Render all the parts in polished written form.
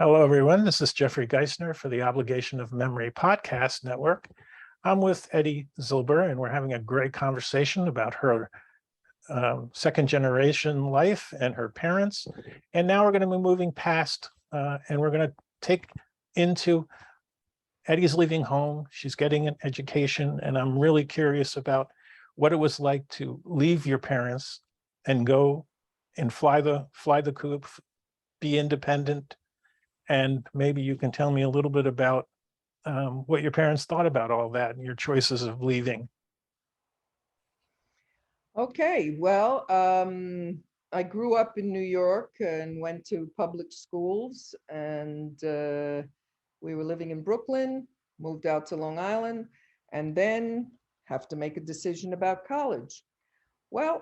Hello, everyone. This is Jeffrey Geisner for the Obligation of Memory Podcast Network. I'm with Ettie Zilber, and we're having a great conversation about her second generation life and her parents. And now we're going to be moving past, and we're going to take into Ettie's leaving home. She's getting an education, and I'm really curious about what it was like to leave your parents and go and fly the coop, be independent. And maybe you can tell me a little bit about what your parents thought about all that and your choices of leaving. Okay, well, I grew up in New York and went to public schools, and we were living in Brooklyn, moved out to Long Island, and then have to make a decision about college. Well,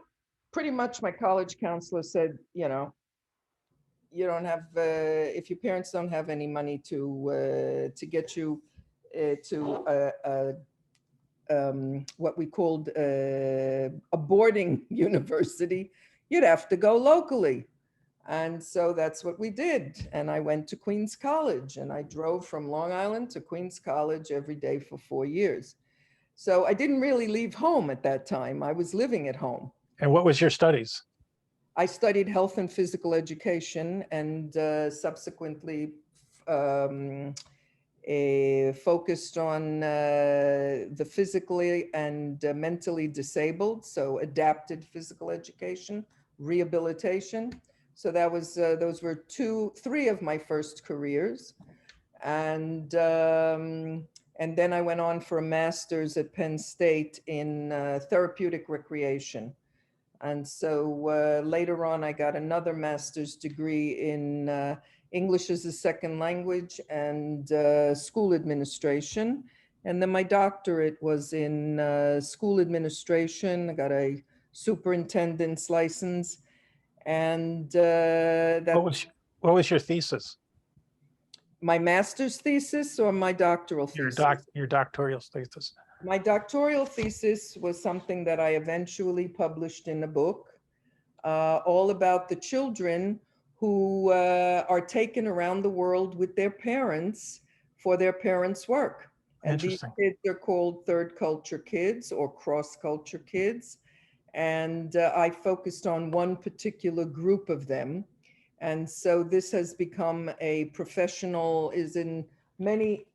pretty much my college counselor said, you don't have, if your parents don't have any money to get you to what we called a boarding university, you'd have to go locally. And so that's what we did. And I went to Queens College, and I drove from Long Island to Queens College every day for 4 years. So I didn't really leave home at that time. I was living at home. And what was your studies? I studied health and physical education, and subsequently focused on the physically and mentally disabled, so adapted physical education, rehabilitation. So that was those were three of my first careers, and then I went on for a master's at Penn State in therapeutic recreation. And so later on, I got another master's degree in English as a second language and school administration. And then my doctorate was in school administration. I got a superintendent's license. And what was your thesis? My master's thesis or my doctoral thesis? Your doctoral thesis. My doctoral thesis was something that I eventually published in a book, all about the children who are taken around the world with their parents for their parents' work. And these kids are called third culture kids or cross culture kids. And I focused on one particular group of them. And so this has become a professional, is in many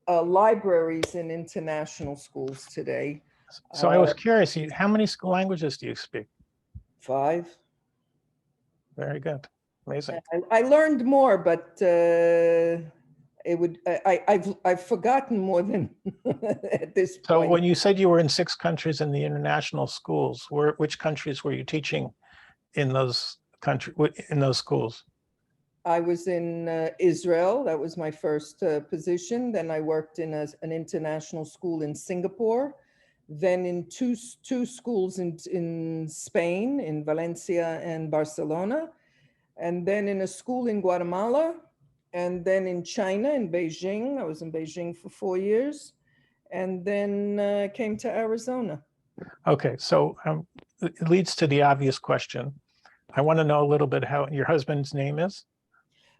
libraries in international schools today. So I was curious, how many languages do you speak? 5. Very good. Amazing. I learned more, but I've forgotten more than at this point. So when you said you were in 6 countries in the international schools, which countries were you teaching in those schools? I was in Israel. That was my first position. Then I worked in an international school in Singapore. Then in two schools in Spain, in Valencia and Barcelona. And then in a school in Guatemala. And then in China, in Beijing. I was in Beijing for 4 years. And then came to Arizona. Okay, so it leads to the obvious question. I want to know a little bit how your husband's name is.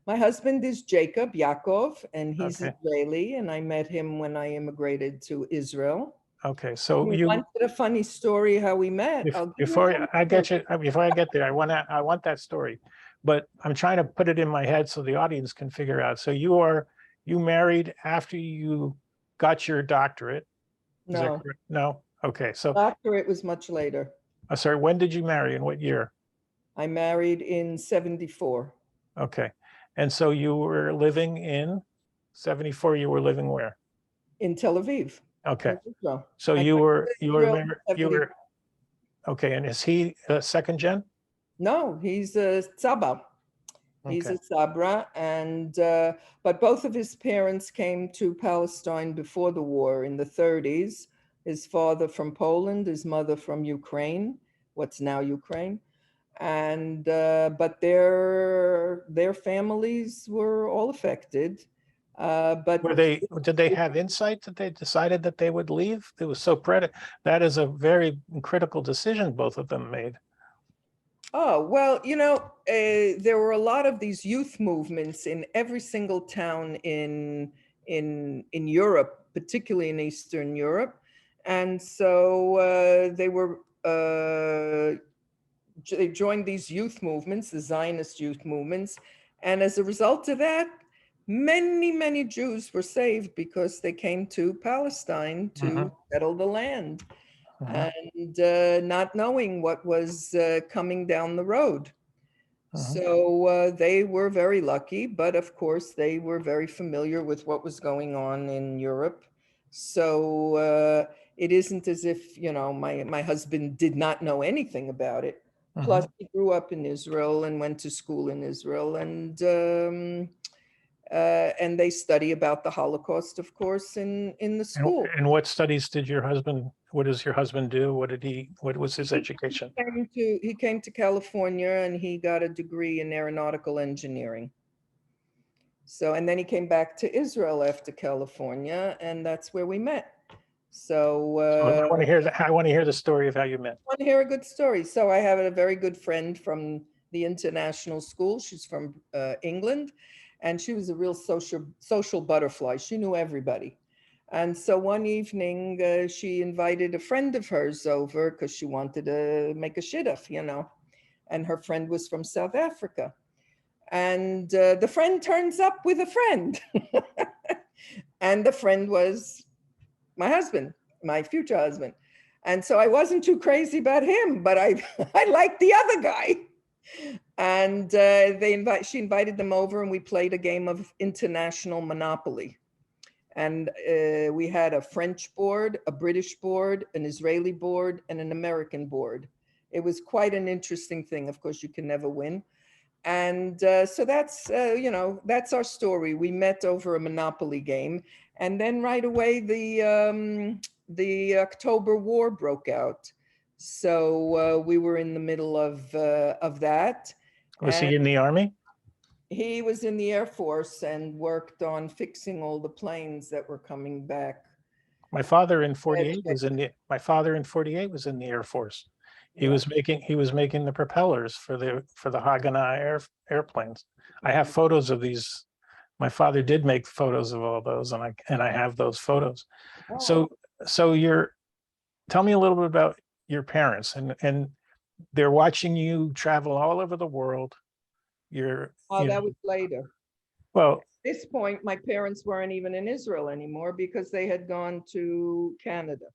My husband is Jacob, Yaakov, and he's Israeli, and I met him when I immigrated to Israel. Okay, so you wanted a funny story how we met. Before I get there, I want that story, but I'm trying to put it in my head so the audience can figure out. So you married after you got your doctorate? No. No. Okay, so doctorate was much later. Sorry, when did you marry? In what year? I married in 74. Okay. And so you were living in 74, you were living where? In Tel Aviv. Okay. So you were okay. And is he a 2nd-Gen? No, he's a Tzaba. He's a Sabra, and but both of his parents came to Palestine before the war in the 30s. His father from Poland, his mother from Ukraine, what's now Ukraine. And but their families were all affected. But did they have insight that they decided that they would leave? It was so that is a very critical decision both of them made. Oh, well, there were a lot of these youth movements in every single town in Europe, particularly in Eastern Europe. And so they joined these youth movements, the Zionist youth movements. And as a result of that, many, many Jews were saved because they came to Palestine to settle the land and not knowing what was coming down the road. So they were very lucky, but of course they were very familiar with what was going on in Europe. So it isn't as if, my husband did not know anything about it. Plus, he grew up in Israel and went to school in Israel, and they study about the Holocaust, of course, in the school. And what studies did what does your husband do? What was his education? He came to California and he got a degree in aeronautical engineering. So, and then he came back to Israel after California, and that's where we met. So I want to hear the story of how you met. I want to hear a good story. So I have a very good friend from the international school. She's from England, and she was a real social butterfly. She knew everybody. And so one evening, she invited a friend of hers over because she wanted to make a shidduch, and her friend was from South Africa. And the friend turns up with a friend. And the friend was my husband, my future husband. And so I wasn't too crazy about him, but I liked the other guy. And she invited them over and we played a game of international Monopoly. And we had a French board, a British board, an Israeli board, and an American board. It was quite an interesting thing. Of course, you can never win. And so that's our story. We met over a Monopoly game. And then right away, the October War broke out. So we were in the middle of that. Was he in the Army? He was in the Air Force and worked on fixing all the planes that were coming back. My father in 48 was in the Air Force. He was making the propellers for the Haganah airplanes. I have photos of these. My father did make photos of all those, and I have those photos. Oh. So tell me a little bit about your parents, and they're watching you travel all over the world. That was later. Well, at this point, my parents weren't even in Israel anymore because they had gone to Canada.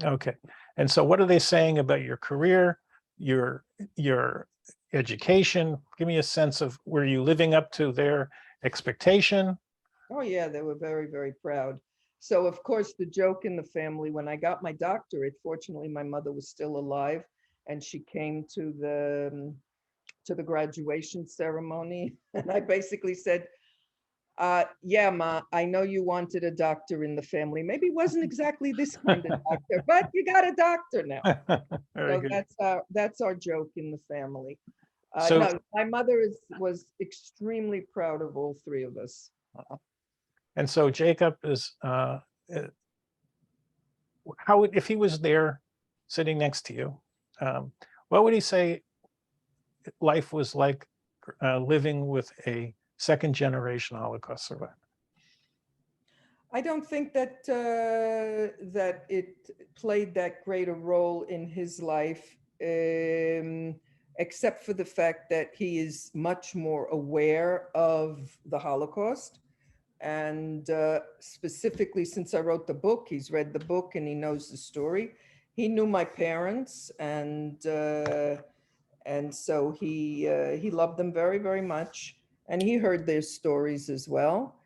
Okay. And so what are they saying about your career, your education? Give me a sense of, were you living up to their expectation? Oh yeah, they were very, very proud. So of course, the joke in the family, when I got my doctorate, fortunately, my mother was still alive and she came to the graduation ceremony. And I basically said, yeah, Ma, I know you wanted a doctor in the family. Maybe it wasn't exactly this kind of doctor, but you got a doctor now. Very So good. that's our joke in the family. So, no, my mother was extremely proud of all three of us. and so Jacob is, if he was there sitting next to you, what would he say life was like living with a second generation Holocaust survivor? I don't think that that it played that great a role in his life, except for the fact that he is much more aware of the Holocaust. And specifically, since I wrote the book, he's read the book and he knows the story. He knew my parents, and so he loved them very, very much, and he heard their stories as well.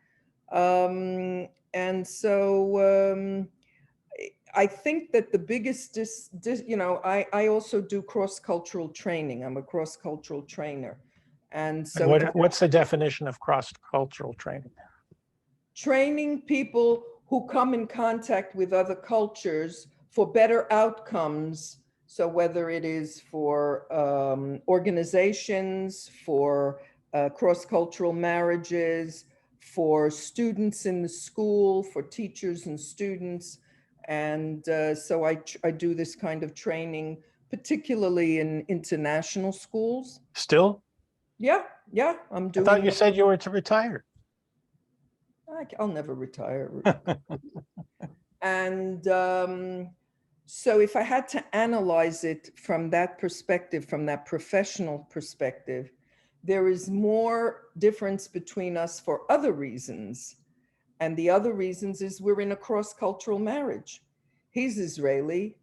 And so I think that the biggest, I also do cross-cultural training. I'm a cross-cultural trainer. And so what's the definition of cross-cultural training? Training people who come in contact with other cultures for better outcomes. So whether it is for organizations, for cross-cultural marriages, for students in the school, for teachers and students. And so I do this kind of training particularly in international schools. Still? Yeah, I'm I doing. thought you said you were to retire. I'll never retire. And so if I had to analyze it from that perspective, from that professional perspective, there is more difference between us for other reasons. And the other reasons is we're in a cross-cultural marriage. He's Israeli.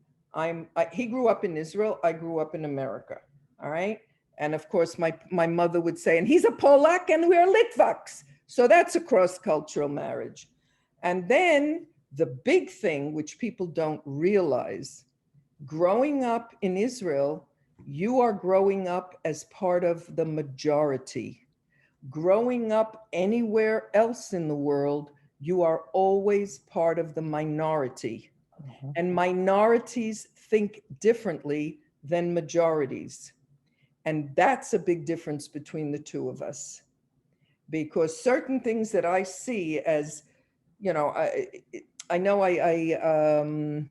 He grew up in Israel. I grew up in America. All right. And of course, my mother would say, and he's a Polak and we're Litvaks. So that's a cross-cultural marriage. And then the big thing, which people don't realize, growing up in Israel, you are growing up as part of the majority. Growing up anywhere else in the world, you are always part of the minority. Mhm. And minorities think differently than majorities. And that's a big difference between the two of us. Because certain things that I see as, you know, I know Iris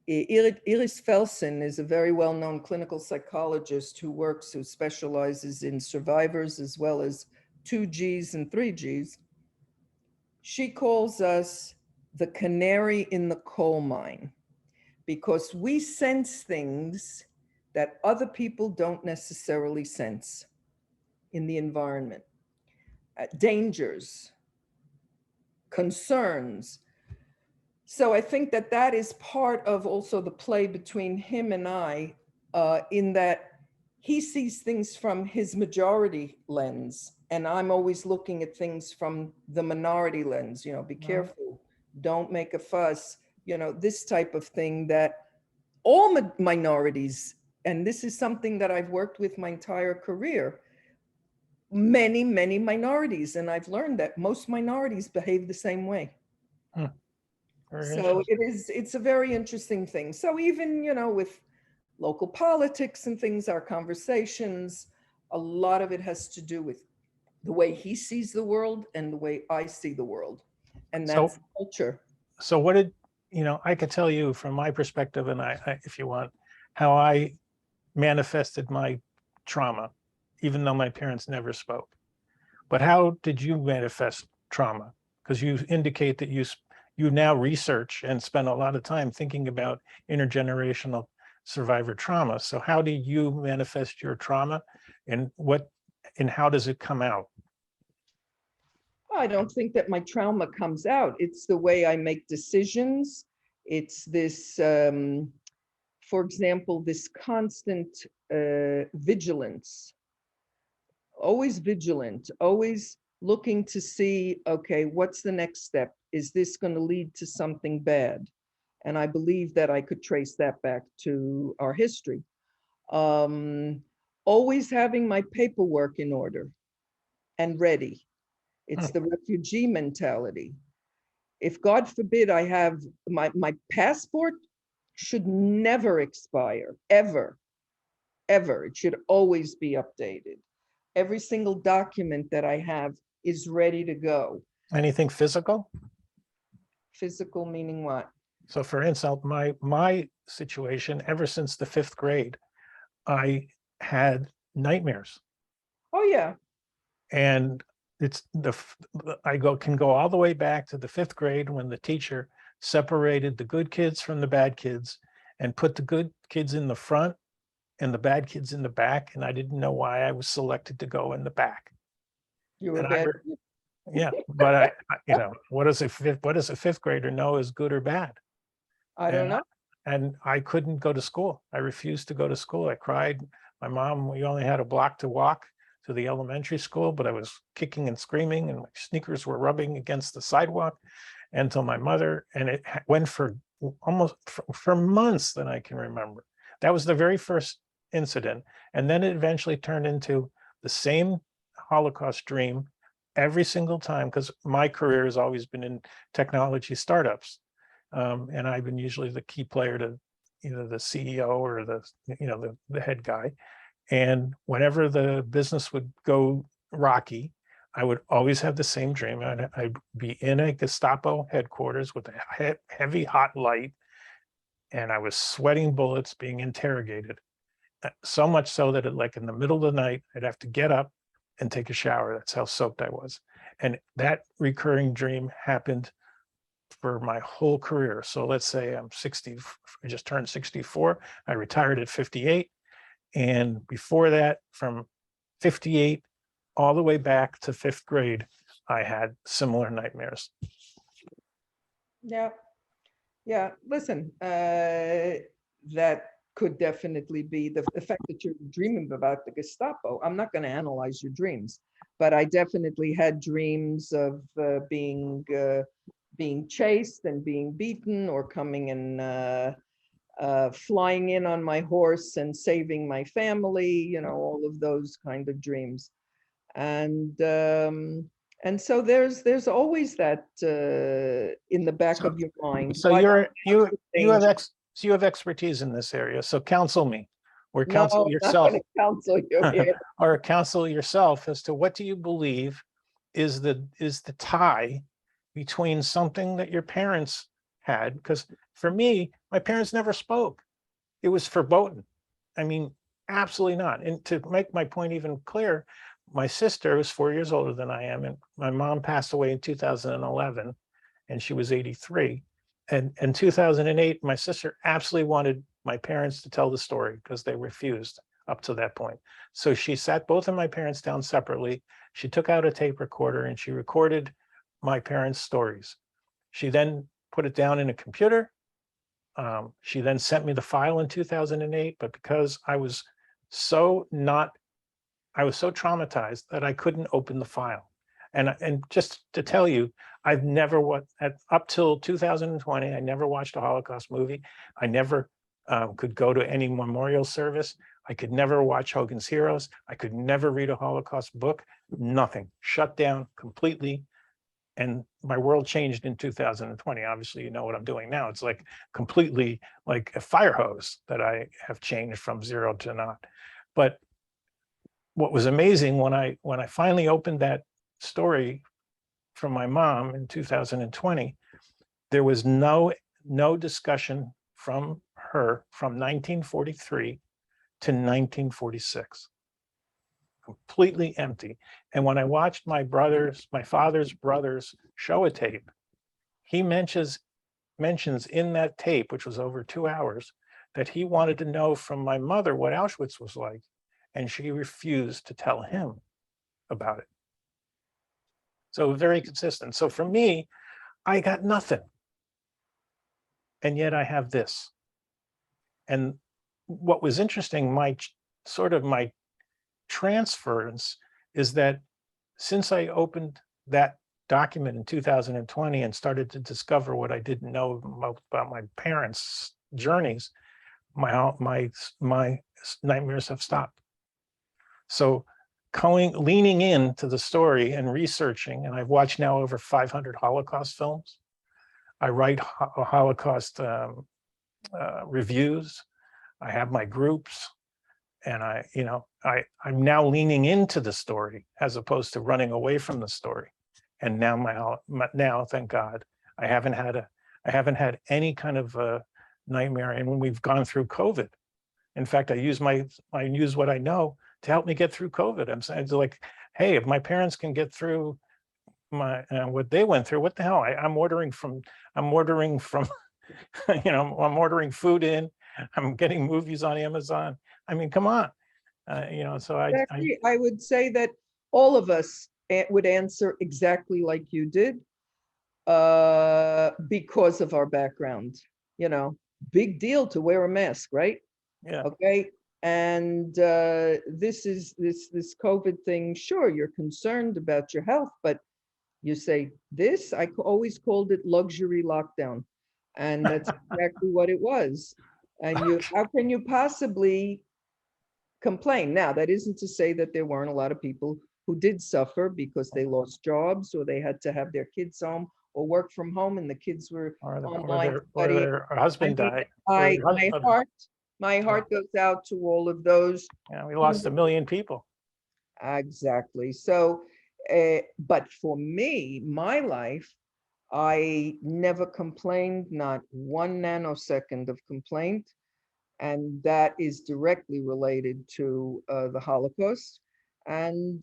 Felsen is a very well-known clinical psychologist who specializes in survivors as well as 2Gs and 3Gs. She calls us the canary in the coal mine because we sense things that other people don't necessarily sense in the environment. Dangers, concerns. So I think that that is part of also the play between him and I, in that he sees things from his majority lens, and I'm always looking at things from the minority lens. You know, be careful, don't make a fuss. You know, this type of thing that all minorities, and this is something that I've worked with my entire career. Many minorities, and I've learned that most minorities behave the same way. So it's a very interesting thing. So even, you know, with local politics and things, our conversations, a lot of it has to do with the way he sees the world and the way I see the world. And that's culture. So what did, you know, I could tell you from my perspective, and I if you want, how I manifested my trauma, even though my parents never spoke. But how did you manifest trauma? Because you indicate that you now research and spend a lot of time thinking about intergenerational survivor trauma. So how do you manifest your trauma, and how does it come out? I don't think that my trauma comes out. It's the way I make decisions. It's this, for example, this constant vigilance, always vigilant, always looking to see, okay, what's the next step? Is this going to lead to something bad? And I believe that I could trace that back to our history. Always having my paperwork in order and ready. It's the refugee mentality. If God forbid I have my passport should never expire, ever. It should always be updated. Every single document that I have is ready to go. Anything physical? Physical meaning what? So for instance, my situation, ever since the 5th grade, I had nightmares. Oh yeah. And it's can go all the way back to the 5th grade when the teacher separated the good kids from the bad kids and put the good kids in the front and the bad kids in the back. And I didn't know why I was selected to go in the back. You were bad. Yeah, but you know, what does a 5th grader know is good or bad? I don't know. And I couldn't go to school. I refused to go to school. I cried. My mom, we only had a block to walk to the elementary school, but I was kicking and screaming and my sneakers were rubbing against the sidewalk until my mother, and it went for almost for months that I can remember. That was the very first incident. And then it eventually turned into the same Holocaust dream every single time, because my career has always been in technology startups. And I've been usually the key player to either the CEO or the head guy. And whenever the business would go rocky, I would always have the same dream. I'd be in a Gestapo headquarters with a heavy hot light, and I was sweating bullets being interrogated. So much so that like in the middle of the night, I'd have to get up and take a shower. That's how soaked I was. And that recurring dream happened for my whole career. So let's say I'm 60, I just turned 64. I retired at 58. And before that, from 58 all the way back to 5th grade, I had similar nightmares. Yeah. Yeah. Listen, that could definitely be the fact that you're dreaming about the Gestapo. I'm not going to analyze your dreams, but I definitely had dreams of being chased and being beaten, or coming and flying in on my horse and saving my family, all of those kind of dreams. And so there's always that in the back of your mind. So you have expertise in this area. So counsel me, or counsel yourself, counsel you here. or counsel yourself as to what do you believe is the tie between something that your parents had? Because for me, my parents never spoke. It was verboten. I mean, absolutely not. And to make my point even clearer, my sister was 4 years older than I am, and my mom passed away in 2011, and she was 83. And in 2008, my sister absolutely wanted my parents to tell the story because they refused up to that point. So she sat both of my parents down separately. She took out a tape recorder and she recorded my parents' stories. She then put it down in a computer. She then sent me the file in 2008, but because I was so traumatized that I couldn't open the file. And just to tell you, I've never up till 2020, I never watched a Holocaust movie. I never could go to any memorial service. I could never watch Hogan's Heroes. I could never read a Holocaust book. Nothing. Shut down completely. And my world changed in 2020. Obviously, you know what I'm doing now. It's like completely like a fire hose that I have changed from zero to not. But what was amazing when I finally opened that story from my mom in 2020, there was no discussion from her from 1943 to 1946. Completely empty. And when I watched my father's brothers show a tape, he mentions in that tape, which was over 2 hours, that he wanted to know from my mother what Auschwitz was like, and she refused to tell him about it. So very consistent. So for me, I got nothing, and yet I have this. And what was interesting, my transference is that since I opened that document in 2020 and started to discover what I didn't know about my parents' journeys, my nightmares have stopped. So leaning into the story and researching, and I've watched now over 500 Holocaust films. I write Holocaust reviews. I have my groups. And I'm now leaning into the story as opposed to running away from the story. And now now, thank God, I haven't had any kind of nightmare. And when we've gone through COVID, in fact, I use what I know to help me get through COVID. I'm saying, like, hey, if my parents can get through what they went through, what the hell? I'm ordering from I'm ordering food in. I'm getting movies on Amazon. I mean, come on, So I would say that all of us would answer exactly like you did, because of our background. Big deal to wear a mask, right? Yeah. Okay. And this COVID thing. Sure, you're concerned about your health, but you say this. I always called it luxury lockdown, and that's exactly what it was. And how can you possibly complain? Now, that isn't to say that there weren't a lot of people who did suffer because they lost jobs, or they had to have their kids home or work from home, and the kids were online studying. Or their husband died. My heart goes out to all of those. Yeah, we lost 1 million people. Exactly. So, but for me, my life, I never complained, not 1 nanosecond of complaint. And that is directly related to the Holocaust. And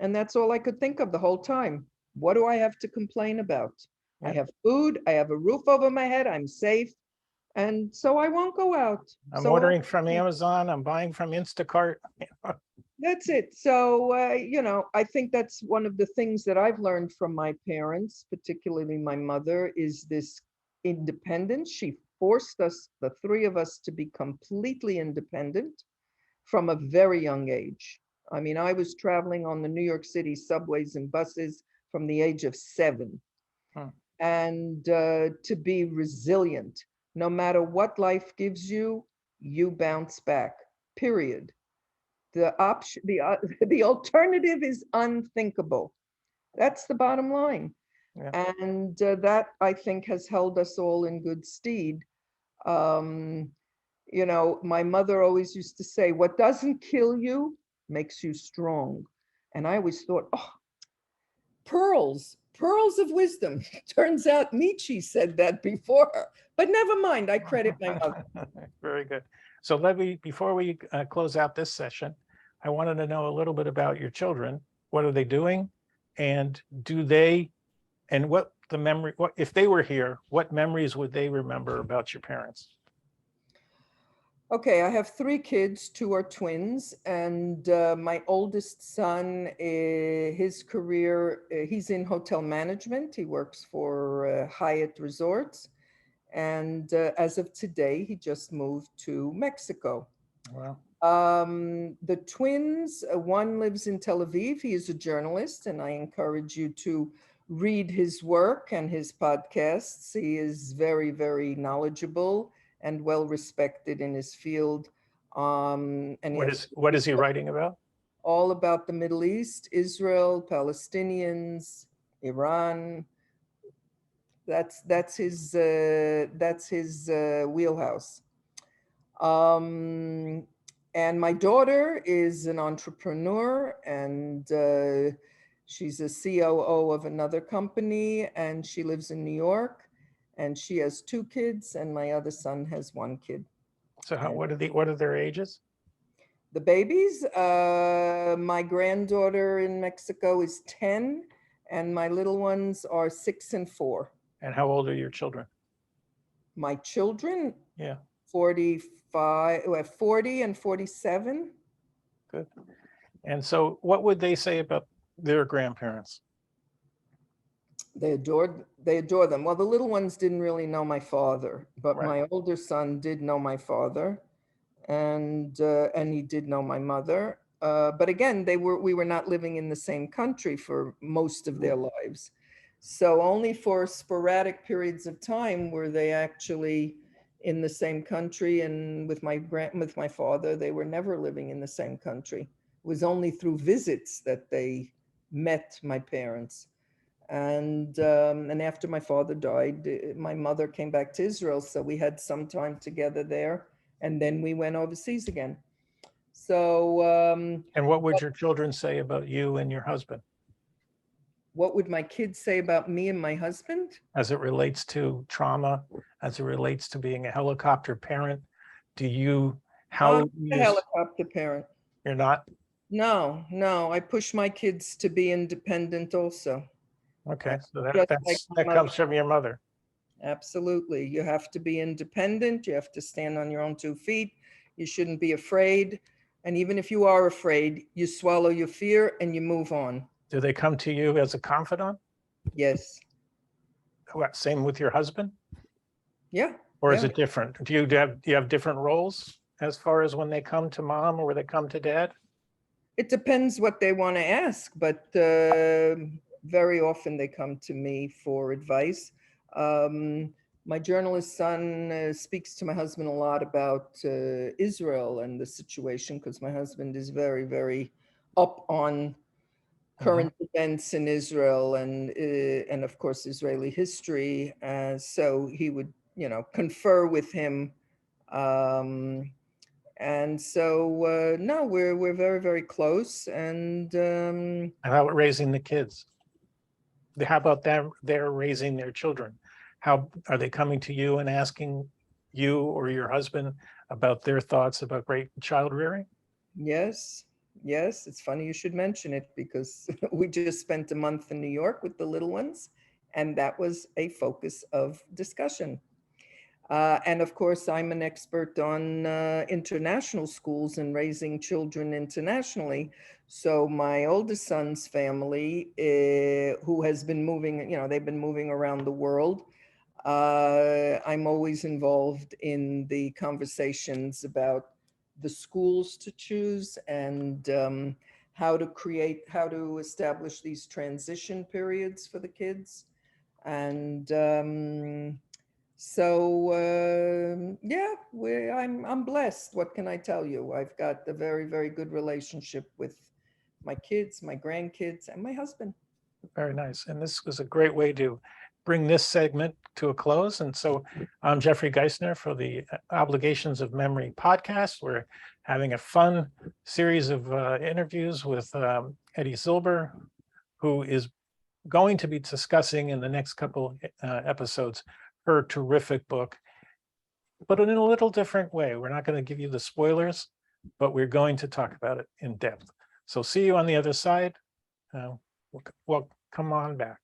that's all I could think of the whole time. What do I have to complain about? I Yeah. have food, I have a roof over my head, I'm safe, and so I won't go out. I'm So ordering from Amazon, I'm buying from Instacart. that's it. So, I think that's one of the things that I've learned from my parents, particularly my mother, is this independence. She forced us, the three of us, to be completely independent from a very young age. I mean, I was traveling on the New York City subways and buses from the age of 7. Hmm. And to be resilient. No matter what life gives you, you bounce back, period. The alternative is unthinkable. That's the bottom line. Yeah. And that, I think, has held us all in good stead. Um, my mother always used to say, what doesn't kill you makes you strong. And I always thought, oh, pearls of wisdom. Turns out Nietzsche said that before her, but never mind, I credit my mother. Very good. So before we close out this session, I wanted to know a little bit about your children. What are they doing? And what if they were here, what memories would they remember about your parents? Okay, I have 3 kids, 2 are twins, and my oldest son, his career, he's in hotel management. He works for Hyatt Resorts, and as of today, he just moved to Mexico. Wow. The twins, one lives in Tel Aviv. He is a journalist, and I encourage you to read his work and his podcasts. He is very, very knowledgeable and well respected in his field. And What is he writing about? all about the Middle East, Israel, Palestinians, Iran. That's his wheelhouse. And my daughter is an entrepreneur, and she's a COO of another company, and she lives in New York, and she has 2 kids, and my other son has 1 kid. So what are their ages? The babies, my granddaughter in Mexico is 10, and my little ones are 6 and 4. And how old are your children? My children, Yeah. 40 and 47. Good. And so what would they say about their grandparents? They adored them. Well, the little ones didn't really know my father, but Right. my older son did know my father, and he did know my mother. But again, we were not living in the same country for most of their lives. So only for sporadic periods of time were they actually in the same country. And with my father, they were never living in the same country. It was only through visits that they met my parents. And after my father died, my mother came back to Israel, so we had some time together there, and then we went overseas again. So And what would your children say about you and your husband what would my kids say about me and my husband? as it relates to trauma, as it relates to being a helicopter parent? I'm a helicopter parent. You're not? No, I push my kids to be independent also. Okay, so Just like my that mother. comes from your mother. Absolutely. You have to be independent. You have to stand on your own 2 feet. You shouldn't be afraid. And even if you are afraid, you swallow your fear and you move on. Do they come to you as a confidant? Yes. Same with your husband? Yeah. Or is it different? Do you have different roles as far as when they come to mom or when they come to dad? It depends what they want to ask, but very often they come to me for advice. My journalist son speaks to my husband a lot about Israel and the situation, because my husband is very, very up on current events in Israel and of course Israeli history. So he would, confer with him. And so no, we're very, very close. And How about raising the kids? How about them? They're raising their children. How are they coming to you and asking you or your husband about their thoughts about great child rearing? Yes, yes. It's funny you should mention it because we just spent a month in New York with the little ones, and that was a focus of discussion. And of course, I'm an expert on international schools and raising children internationally. So my oldest son's family, who has been moving, they've been moving around the world. I'm always involved in the conversations about the schools to choose and how to establish these transition periods for the kids. And yeah, I'm blessed. What can I tell you? I've got a very, very good relationship with my kids, my grandkids, and my husband. Very nice. And this was a great way to bring this segment to a close. And so I'm Jeffrey Geisner for the Obligations of Memory podcast. We're having a fun series of interviews with Ettie Zilber, who is going to be discussing in the next couple episodes her terrific book, but in a little different way. We're not going to give you the spoilers, but we're going to talk about it in depth. So see you on the other side. Well, come on back.